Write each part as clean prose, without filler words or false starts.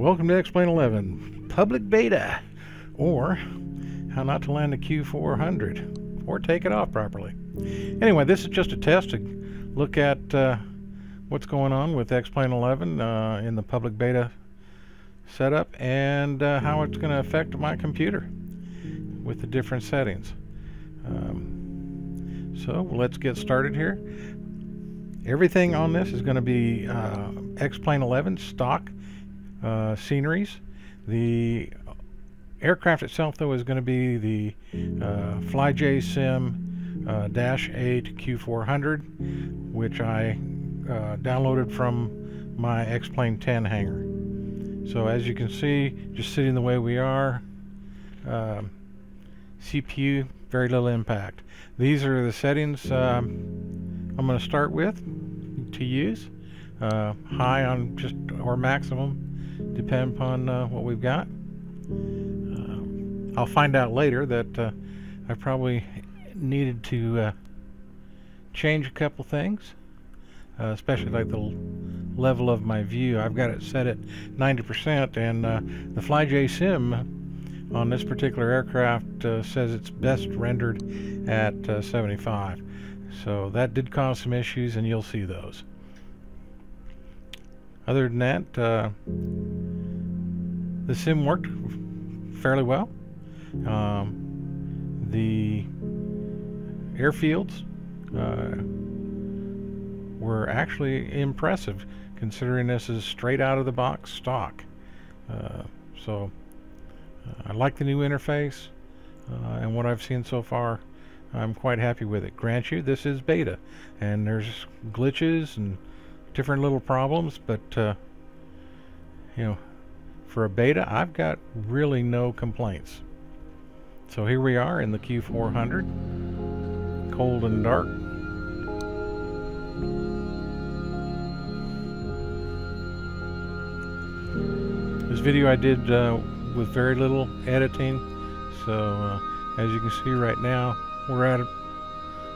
Welcome to XPlane11 public beta, or how not to land a Q400 or take it off properly. Anyway, this is just a test to look at what's going on with XPlane11 in the public beta setup and how it's going to affect my computer with the different settings. So let's get started here. Everything on this is going to be XPlane11 stock sceneries. The aircraft itself, though, is going to be the FlyJSim DASH8 Q400, which I downloaded from my XPlane11 hangar. So as you can see, just sitting the way we are, CPU, very little impact. These are the settings I'm going to start with to use. High on just or maximum, depend upon what we've got. I'll find out later that I probably needed to change a couple things, especially like the level of my view. I've got it set at 90%, and the FlyJSim on this particular aircraft says it's best rendered at 75. So that did cause some issues, and you'll see those. Other than that, the sim worked fairly well. The airfields were actually impressive, considering this is straight out of the box stock. So I like the new interface, and what I've seen so far, I'm quite happy with it. Grant you, this is beta, and there's glitches and different little problems, but you know, for a beta, I've got really no complaints. So here we are in the Q400, cold and dark. This video I did with very little editing, so as you can see right now, we're at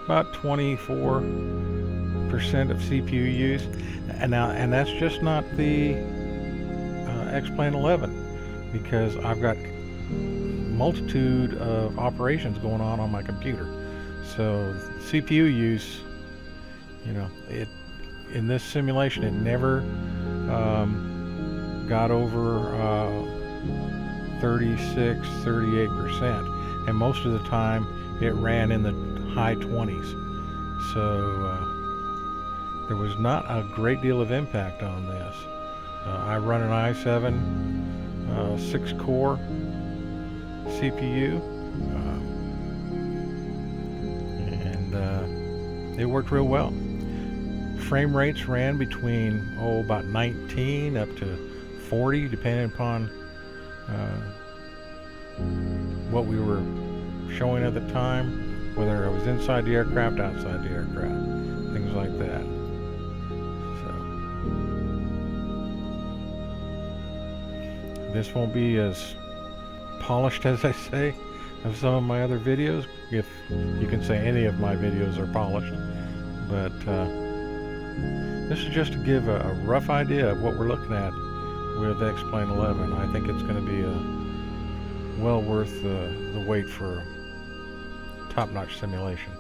about 24% of CPU use, and that's just not the XPlane11, because I've got multitude of operations going on my computer. So CPU use, you know, it in this simulation it never got over 36-38%, and most of the time it ran in the high 20s. So there was not a great deal of impact on this. I run an i7 6-core CPU, and it worked real well. Frame rates ran between about 19 up to 40, depending upon what we were showing at the time, whether I was inside the aircraft, outside the aircraft, things like that. This won't be as polished, as I say, of some of my other videos, if you can say any of my videos are polished, but this is just to give a rough idea of what we're looking at with XPlane11. I think it's going to be well worth the wait for top-notch simulation.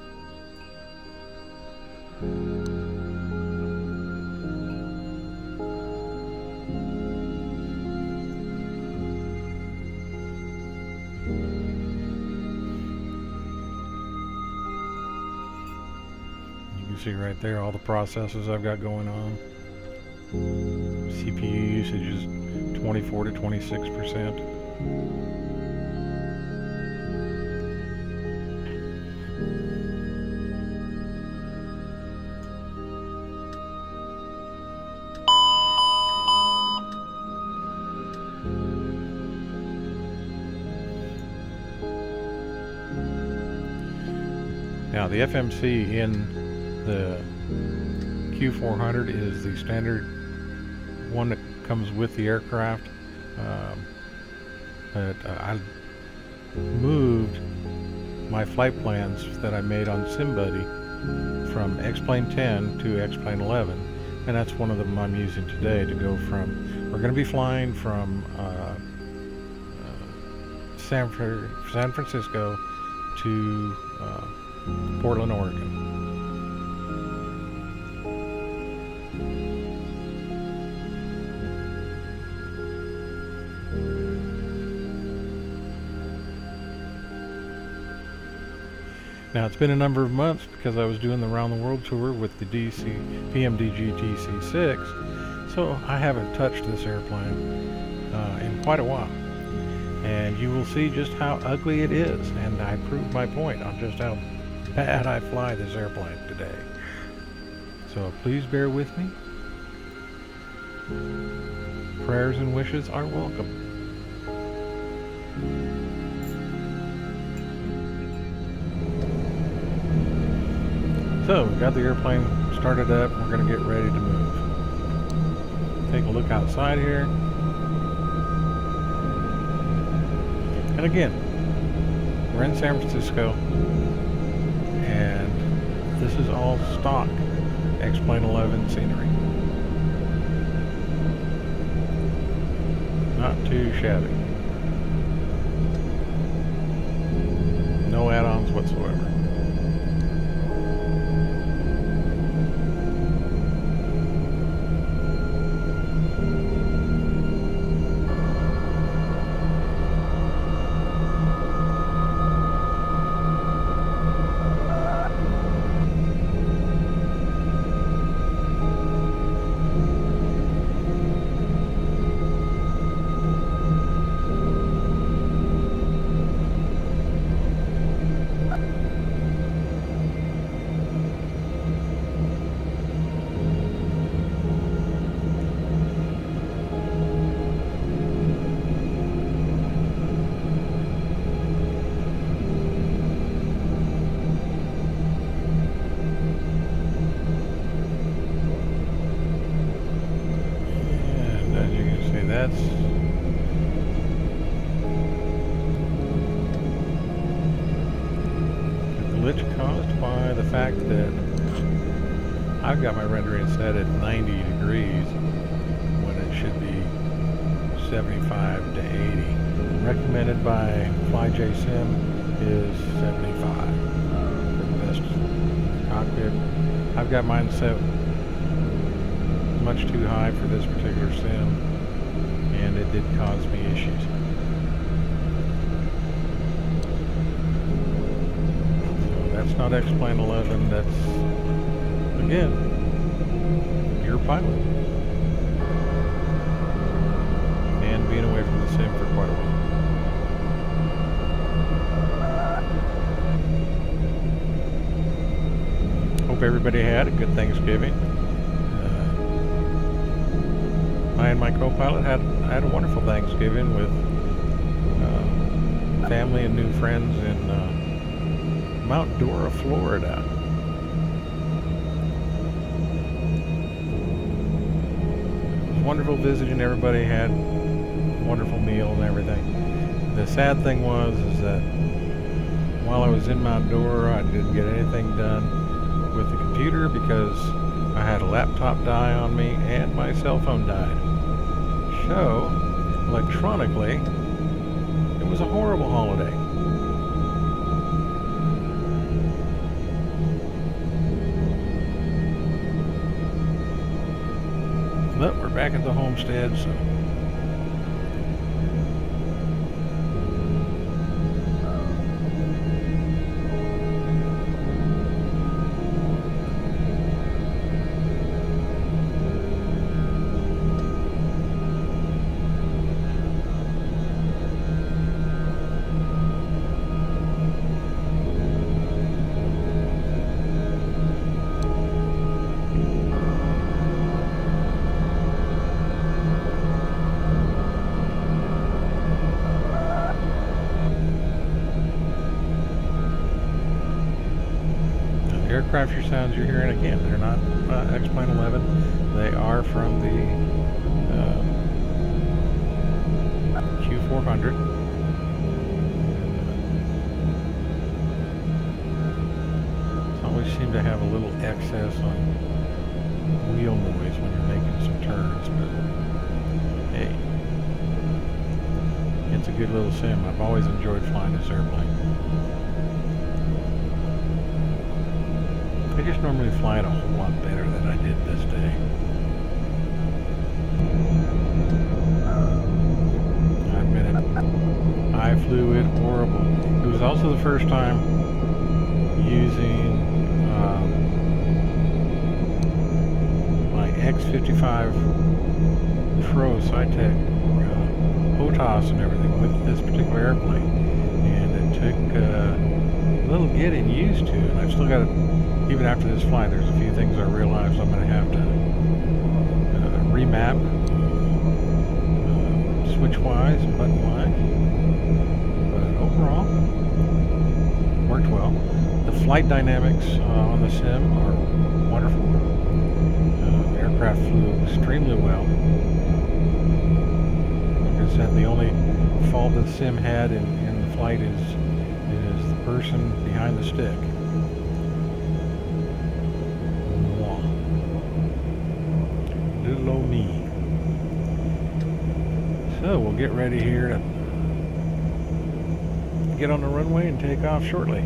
See right there all the processes I've got going on. CPU usage is 24 to 26%. Now the FMC in the Q400 is the standard one that comes with the aircraft, but I moved my flight plans that I made on SimBuddy from XPlane10 to XPlane11, and that's one of them I'm using today to go from. We're going to be flying from San Francisco to Portland, Oregon. Now, it's been a number of months because I was doing the round the world tour with the PMDG DC-6, so I haven't touched this airplane in quite a while. And you will see just how ugly it is, and I proved my point on just how bad I fly this airplane today. So please bear with me. Prayers and wishes are welcome. So we've got the airplane started up, and we're going to get ready to move. Take a look outside here. And again, we're in San Francisco, and this is all stock XPlane11 scenery. Not too shabby. No add-ons whatsoever. That's a glitch caused by the fact that I've got my rendering set at 90 degrees when it should be 75 to 80. Recommended by FlyJSim is 75 for the best cockpit. I've got mine set much too high for this particular sim, and it did cause me issues. So that's not XPlane11, that's, again, your pilot. And being away from the sim for quite a while. Hope everybody had a good Thanksgiving. I and my co-pilot had a wonderful Thanksgiving with family and new friends in Mount Dora, Florida. It was wonderful visiting everybody, had a wonderful meal and everything. The sad thing was is that while I was in Mount Dora, I didn't get anything done with the computer because I had a laptop die on me and my cell phone died. So, electronically, it was a horrible holiday. But we're back at the homestead, so aircraft sounds you're hearing, again, they're not XPlane11. They are from the Q400. Always seem to have a little excess on wheel noise good little sim. I've always enjoyed flying this airplane. I just normally fly it a whole lot better than I did this day. I admit it. I flew it horrible. It was also the first time using my X55 Pro SciTech HOTAS and everything with this particular airplane, and it took a little getting used to, and I've still got to, even after this flight, there's a few things I realized I'm going to have to remap switch-wise and button-wise, but overall, worked well. The flight dynamics on the sim are wonderful. The aircraft flew extremely well. Said the only fault the sim had in the flight is the person behind the stick. Mwah. Little old me. So we'll get ready here to get on the runway and take off shortly.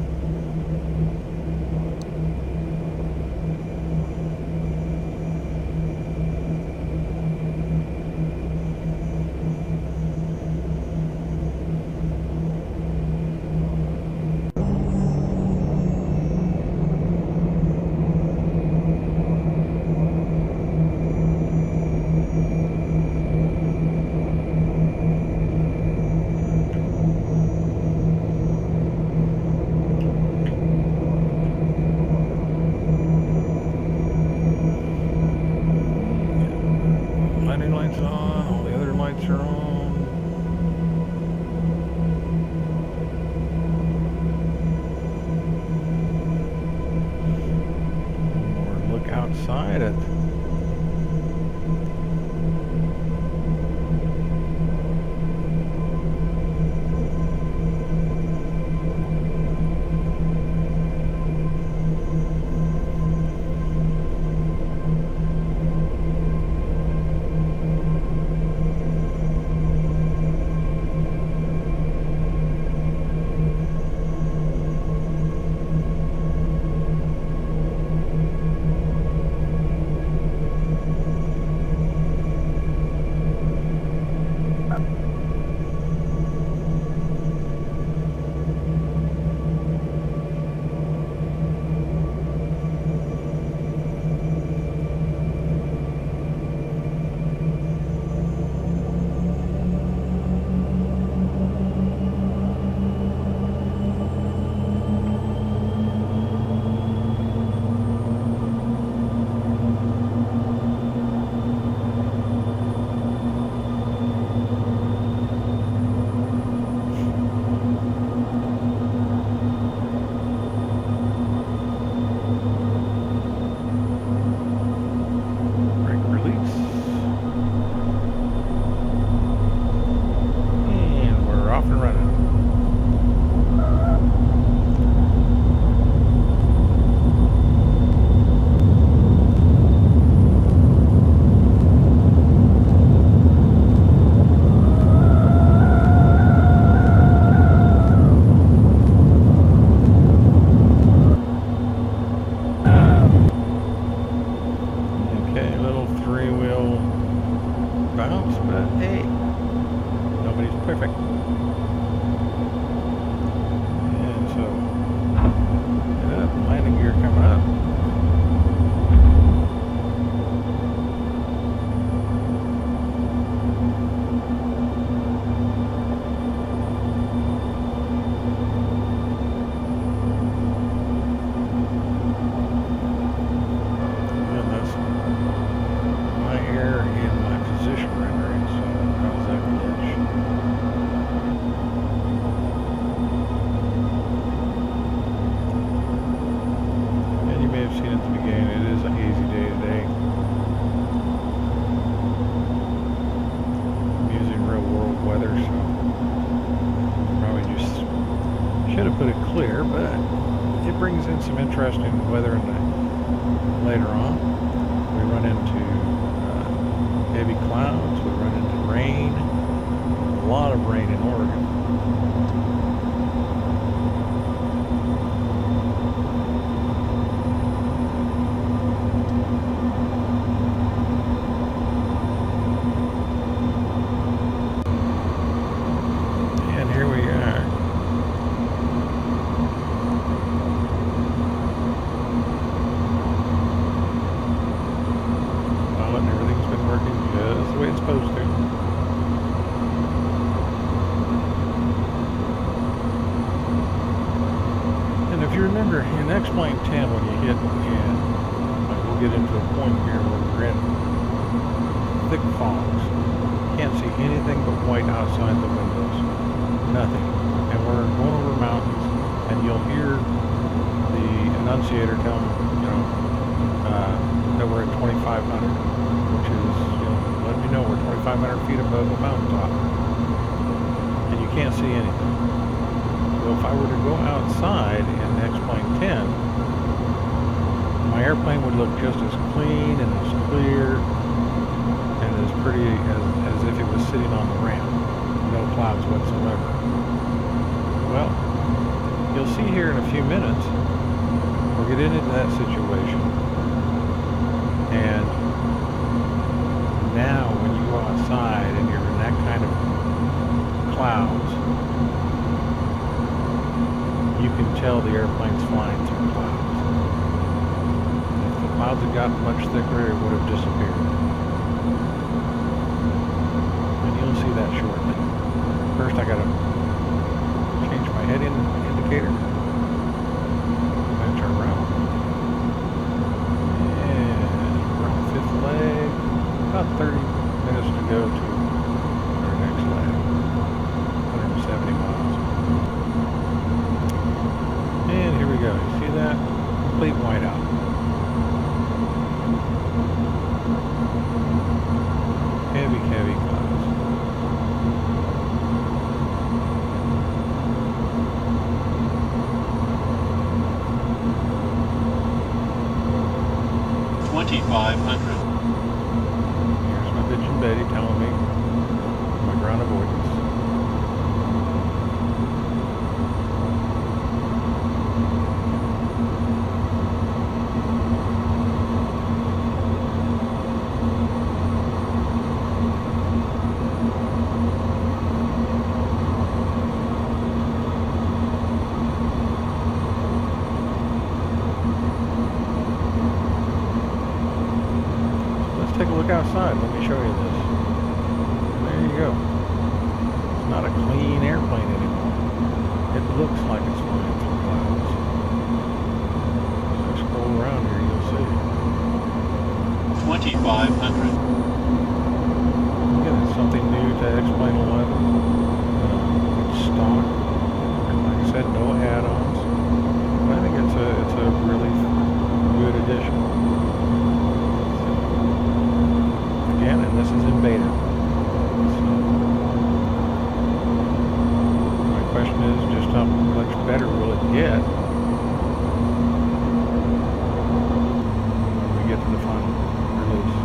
Outside it. perfect. And so, landing gear coming up. Clear, but it brings in some interesting weather later on. We run into heavy clouds, we run into rain, a lot lot of rain in Oregon. And here we are. Pilot and everything's been working just the way it's supposed to. And if you remember in XPlane 10, when you hit, and we'll get into a point here where we're in thick fogs, can't see anything but white outside the windows, nothing. And we're going over mountains, and you'll hear the annunciator tell them, that we're at 2,500, which is, letting you know we're 2,500 feet above the mountaintop, and you can't see anything. So if I were to go outside in XPlane 10, my airplane would look just as clean and as clear and as pretty as if it was sitting on the ramp. No clouds whatsoever. Well, you'll see here in a few minutes, we'll get into that situation. And now when you go outside and you're in that kind of clouds, you can tell the airplane's flying through clouds. If the clouds had gotten much thicker, it would have disappeared. And you'll see that shortly. First I gotta change my head-in indicator. And turn around. And we're on the fifth leg. About 30 minutes to go to our next leg. 170 miles. And here we go. You see that? Complete whiteout. Heavy, heavy clouds. Here's my bitch and Betty telling me my ground avoidance. Take a look outside. Let me show you this. There you go. It's not a clean airplane anymore. It looks like it's flying through clouds. As I scroll around here, you'll see. 2,500. Again, it's something new to XPlane11. It's stock. And like I said, no add-ons. But I think it's a really good addition. And this is in beta. So my question is just how much better will it get when we get to the final release.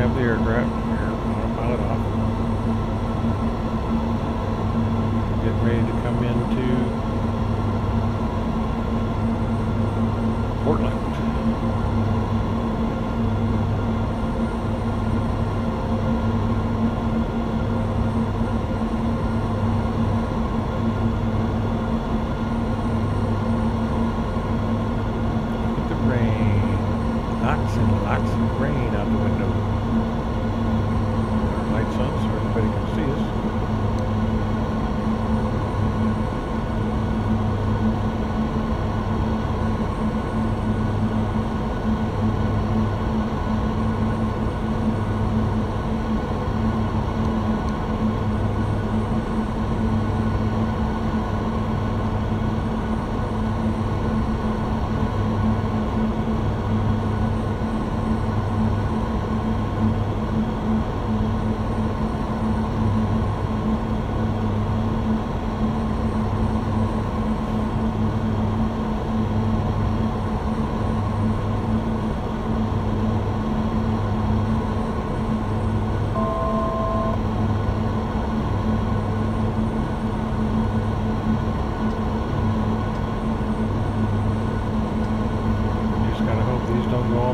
The aircraft. Here, autopilot off. Getting ready to come into Portland. Look at the rain. Lots and lots of rain out the window. Lights on so everybody can see us.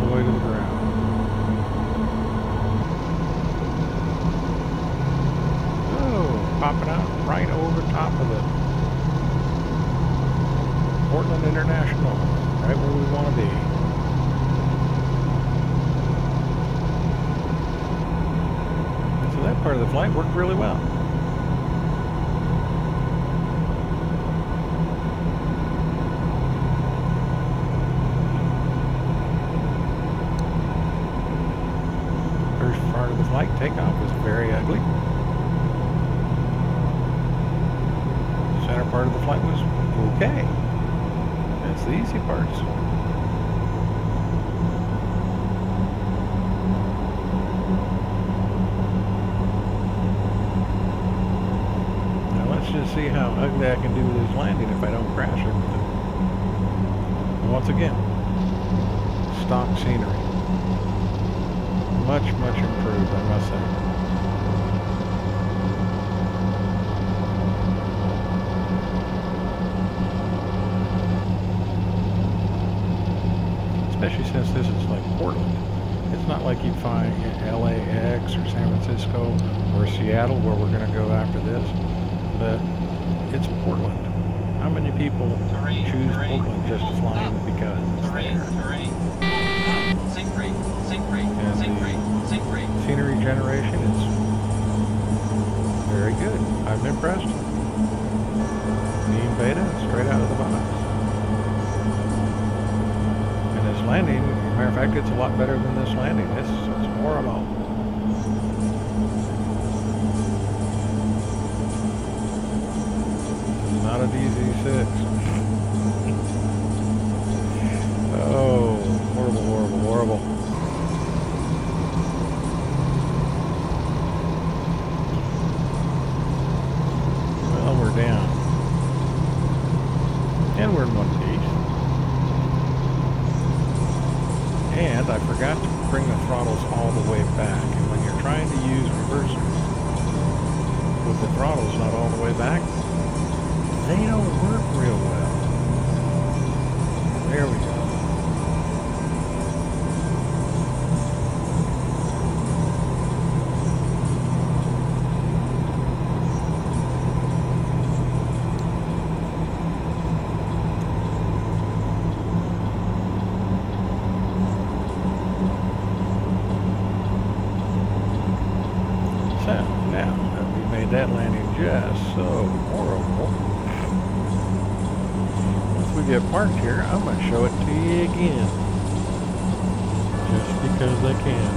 the way to the ground. Oh, popping out right over top of the Portland International, right where we want to be. And so that part of the flight worked really well. First part of the flight, takeoff, was very ugly. The center part of the flight was okay. That's the easy parts. Now let's just see how ugly I can do with this landing if I don't crash everything. Once again, stock scenery. Much, much improved, I must say. Especially since this is like Portland. It's not like you find in LAX or San Francisco or Seattle where we're going to go after this, but it's Portland. How many people choose Portland just to fly in because it's there? And the scenery generation is very good. I'm impressed. Mean beta, straight out of the box. Landing, matter of fact, it's a lot better than this landing. It's horrible. It's not a DC-6. Oh, horrible, horrible, horrible. Well, we're down. And we're in one piece. And I forgot to bring the throttles all the way back. And when you're trying to use reversers with the throttles not all the way back, they don't work real well. There we go. Now that we made that landing just so horrible, once we get parked here, I'm going to show it to you again. Just because I can.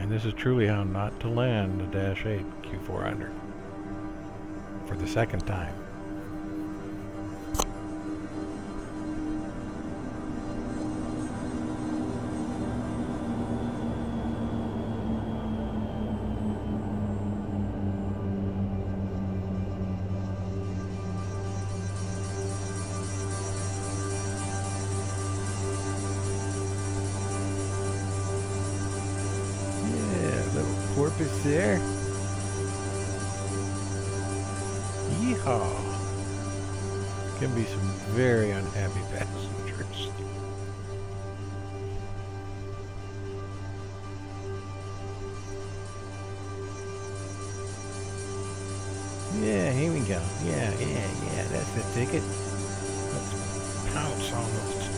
And this is truly how not to land a DASH8 Q400 for the second time. Porpoise there. Yeehaw. Can be some very unhappy passengers. Yeah, here we go. Yeah, that's the ticket. Let's pounce on those.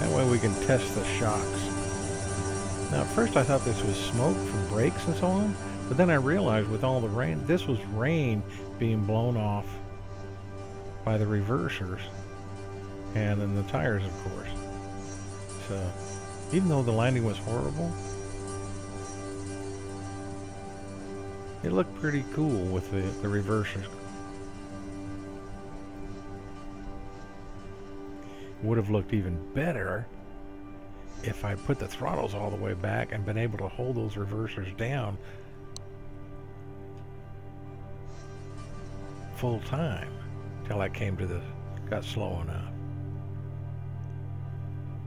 That way we can test the shocks. Now, at first I thought this was smoke from brakes and so on, but then I realized with all the rain, this was rain being blown off by the reversers, and then the tires, of course. So, even though the landing was horrible, it looked pretty cool with the reversers. Would have looked even better if I put the throttles all the way back and been able to hold those reversers down full time till I came to the, got slow enough.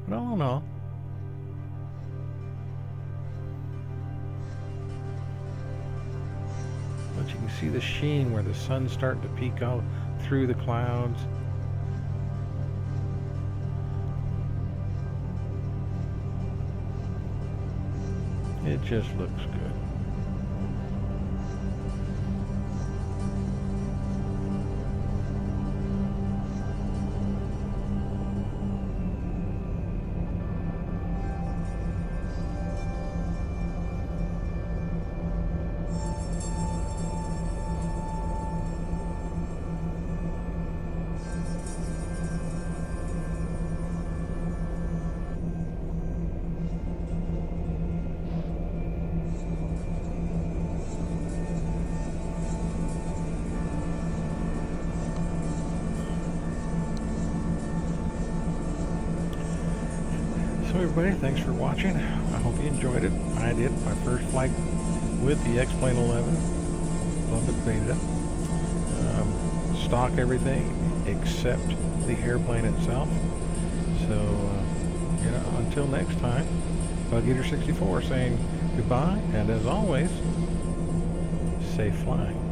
But all in all, but you can see the sheen where the sun's starting to peek out through the clouds. It just looks good. So everybody, thanks for watching. I hope you enjoyed it. I did. My first flight with the XPlane11 public beta. Stock everything except the airplane itself. So, you know, until next time, Bug Eater 64 saying goodbye, and as always, safe flying.